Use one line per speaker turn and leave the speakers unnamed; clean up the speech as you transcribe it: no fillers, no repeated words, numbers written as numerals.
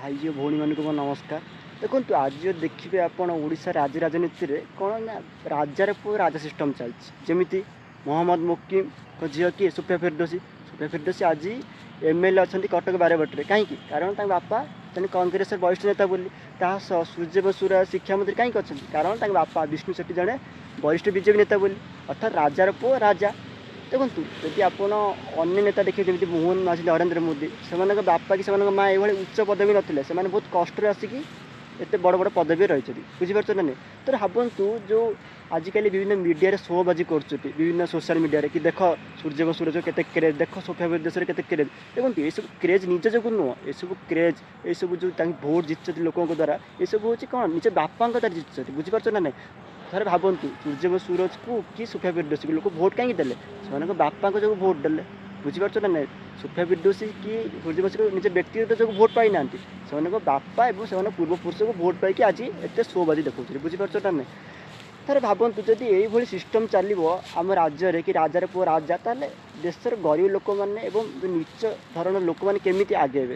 भाई भौणी मानक मो नमस्कार। देखो आज देखिए आपण ओडिशा आज राजनीति में कौन ना राजार पु राजा सिस्टम चलती जमी मोहम्मद मुकिम को झील किए सुफिया फिरदोसी आज एमएलए अच्छा कटक बारबटे कहीं कारण बापा तेणु कांग्रेस वरिष्ठ नेता बोली सूर्य बसुरा शिक्षा मंत्री कहीं अच्छा कारण बापा विष्णु शेट्टी जड़े वरिष्ठ बीजेपी नेता बोली अर्थात राजार पु राजा। देखो जदि आप अन्य नेता देखिए जमी मोहन माझी नरेंद्र मोदी से बापा कि माँ ये उच्च पदवी नथिले से बहुत कष्ट आसिक एत बड़ बड़ पदवी रही बुझीपार ना नहीं। तो भावतु जो आजिकल विभिन्न मीडिया शो बाजी कर विभिन्न सोशल मीडिया कि देख सूर्य बसुर जो केते क्रेज देख सोफिया फिरदोसी केते क्रेज। देखो ये सब क्रेज निज जो नुह ये सब क्रेज ये सब जो भोट जीतते लोकों द्वारा ये सब हूँ कौन निज बापा द्वारा जीतते बुझीपार ना नहीं। थे भावतु सूर्य बसुर को कि सोफिया फिरदोसी लोक भोट कहीं देले से बापा जो भोट देले बुझीपार ना नहीं। सोफिया फिरदोसी कि सूर्य बसुर निज व्यक्तिगत जो भोट पाई ना से बापा और से पूर्वपुरुष को भोट पाई आज एत शोबाजी देखा बुझीपार ना नहीं। थे भावतु जदि ये सिस्टम चलो आम राज्य कि राजार पुओ राजा ताले देशर गरीब लोक मैंने जो नीच धरण लोक मैंने केमी आगे